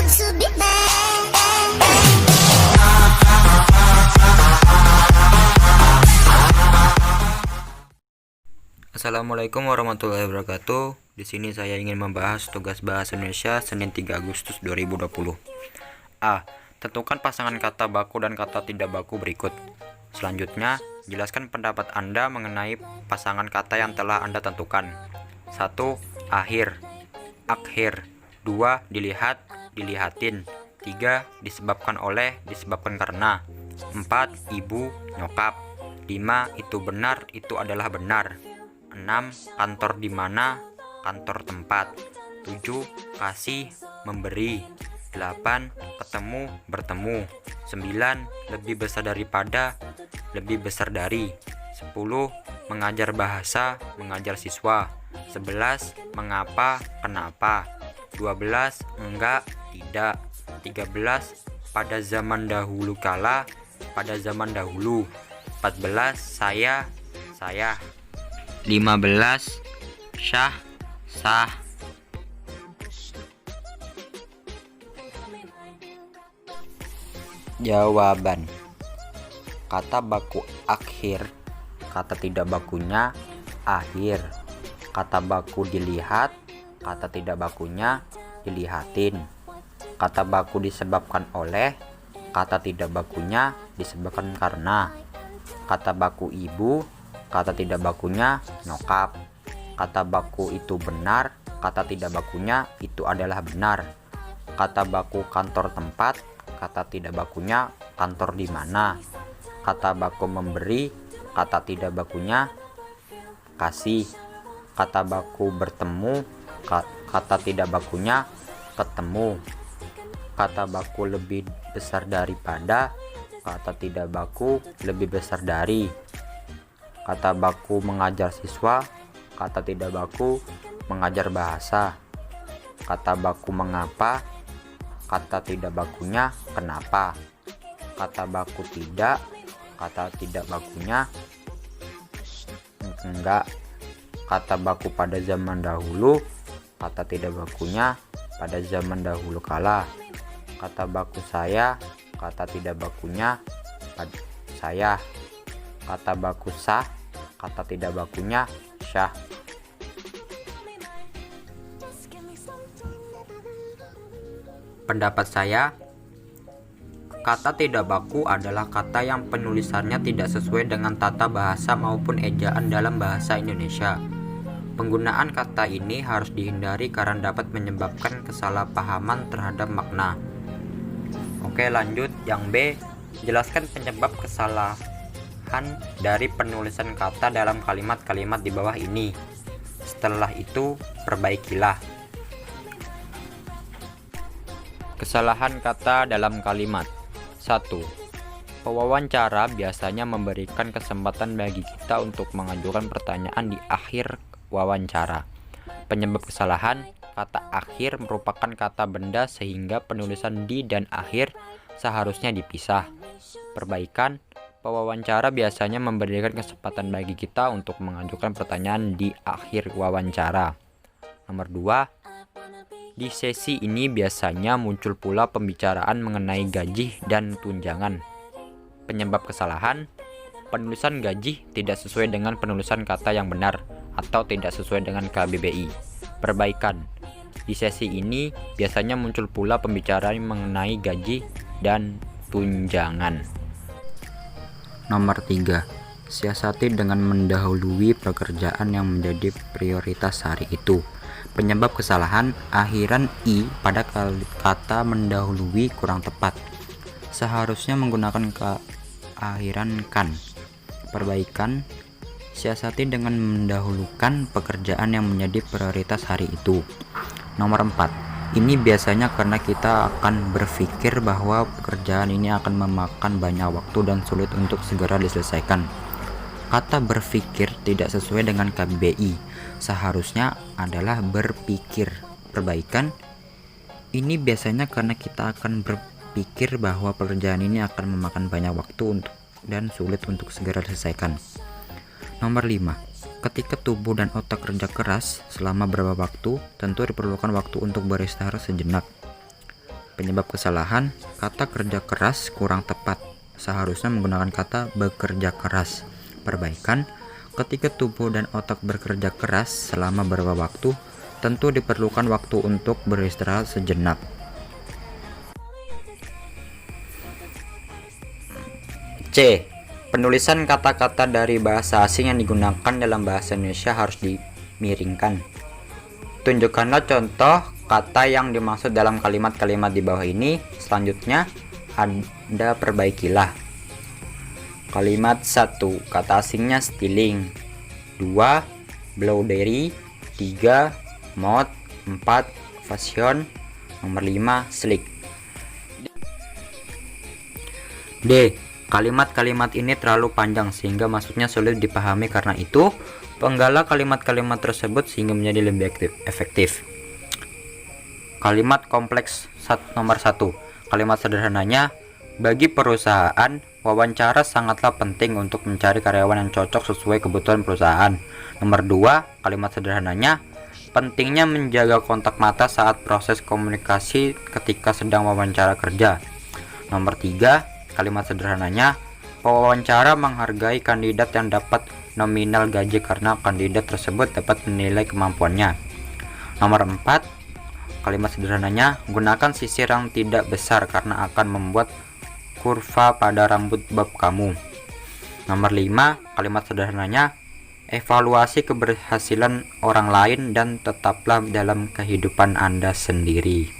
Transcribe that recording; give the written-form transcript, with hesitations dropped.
Assalamualaikum warahmatullahi wabarakatuh. Di sini saya ingin membahas tugas bahasa Indonesia Senin 3 Agustus 2020. A. Tentukan pasangan kata baku dan kata tidak baku berikut. Selanjutnya, jelaskan pendapat Anda mengenai pasangan kata yang telah Anda tentukan. 1. Akhir, akhir. 2. Dilihat, dilihatin. 3. Disebabkan oleh, disebabkan karena. 4. Ibu, nyokap. 5. Itu benar, itu adalah benar. 6. Kantor di mana, kantor tempat. 7. Kasih, memberi. 8. Ketemu, bertemu. 9. Lebih besar daripada, lebih besar dari. 10. Mengajar bahasa, mengajar siswa. 11. Mengapa, kenapa. 12. Enggak, tidak. 13. Pada zaman dahulu kala, pada zaman dahulu. 14. Saya. 15. Syah, sah. Jawaban. Kata baku akhir, kata tidak bakunya akhir. Kata baku dilihat, kata tidak bakunya dilihatin. Kata baku disebabkan oleh, kata tidak bakunya disebabkan karena. Kata baku ibu, kata tidak bakunya nyokap. Kata baku itu benar, kata tidak bakunya itu adalah benar. Kata baku kantor tempat, kata tidak bakunya kantor di mana. Kata baku memberi, kata tidak bakunya kasih. Kata baku bertemu, kata tidak bakunya ketemu. Kata baku lebih besar daripada, kata tidak baku lebih besar dari. Kata baku mengajar siswa, kata tidak baku mengajar bahasa. Kata baku mengapa, kata tidak bakunya kenapa. Kata baku tidak, kata tidak bakunya enggak. Kata baku pada zaman dahulu, kata tidak bakunya pada zaman dahulu kala. Kata baku saya, kata tidak bakunya pada saya. Kata baku sah, kata tidak bakunya syah. Pendapat saya, kata tidak baku adalah kata yang penulisannya tidak sesuai dengan tata bahasa maupun ejaan dalam bahasa Indonesia. Penggunaan kata ini harus dihindari karena dapat menyebabkan kesalahpahaman terhadap makna. Oke, lanjut yang B. Jelaskan penyebab kesalahan dari penulisan kata dalam kalimat-kalimat di bawah ini. Setelah itu, perbaikilah. Kesalahan kata dalam kalimat. 1. Pewawancara biasanya memberikan kesempatan bagi kita untuk mengajukan pertanyaan di akhir wawancara. Penyebab kesalahan, kata akhir merupakan kata benda sehingga penulisan di dan akhir seharusnya dipisah. Perbaikan, pewawancara biasanya memberikan kesempatan bagi kita untuk mengajukan pertanyaan di akhir wawancara. Nomor 2. Di sesi ini biasanya muncul pula pembicaraan mengenai gaji dan tunjangan. Penyebab kesalahan, penulisan gaji tidak sesuai dengan penulisan kata yang benar atau tidak sesuai dengan KBBI. Perbaikan, di sesi ini biasanya muncul pula pembicaraan mengenai gaji dan tunjangan. Nomor 3. Siasati dengan mendahului pekerjaan yang menjadi prioritas hari itu. Penyebab kesalahan, akhiran i pada kata mendahului kurang tepat. Seharusnya menggunakan akhiran kan. Perbaikan, siasati dengan mendahulukan pekerjaan yang menjadi prioritas hari itu. Nomor 4. Ini biasanya karena kita akan berpikir bahwa pekerjaan ini akan memakan banyak waktu dan sulit untuk segera diselesaikan. Kata berpikir tidak sesuai dengan KBBI. Seharusnya adalah berpikir. Perbaikan, ini biasanya karena kita akan berpikir bahwa pekerjaan ini akan memakan banyak waktu dan sulit untuk segera diselesaikan. Nomor 5. Ketika tubuh dan otak kerja keras selama beberapa waktu, tentu diperlukan waktu untuk beristirahat sejenak. Penyebab kesalahan, kata kerja keras kurang tepat. Seharusnya menggunakan kata bekerja keras. Perbaikan, ketika tubuh dan otak bekerja keras selama beberapa waktu, tentu diperlukan waktu untuk beristirahat sejenak. C. Penulisan kata-kata dari bahasa asing yang digunakan dalam bahasa Indonesia harus dimiringkan. Tunjukkanlah contoh kata yang dimaksud dalam kalimat-kalimat di bawah ini. Selanjutnya, Anda perbaikilah. Kalimat 1. Kata asingnya stealing. 2. Blueberry. 3. Mode. 4. Fashion. Nomor 5. Slick. D. Kalimat-kalimat ini terlalu panjang sehingga maksudnya sulit dipahami, karena itu penggalah kalimat-kalimat tersebut sehingga menjadi lebih efektif. Kalimat kompleks nomor 1. Kalimat sederhananya, bagi perusahaan, wawancara sangatlah penting untuk mencari karyawan yang cocok sesuai kebutuhan perusahaan. Nomor 2. Kalimat sederhananya, pentingnya menjaga kontak mata saat proses komunikasi ketika sedang wawancara kerja. Nomor 3. Kalimat sederhananya, pewawancara menghargai kandidat yang dapat nominal gaji karena kandidat tersebut dapat menilai kemampuannya. Nomor 4. Kalimat sederhananya, gunakan sisir yang tidak besar karena akan membuat kurva pada rambut bob kamu. Nomor 5. Kalimat sederhananya, evaluasi keberhasilan orang lain dan tetaplah dalam kehidupan Anda sendiri.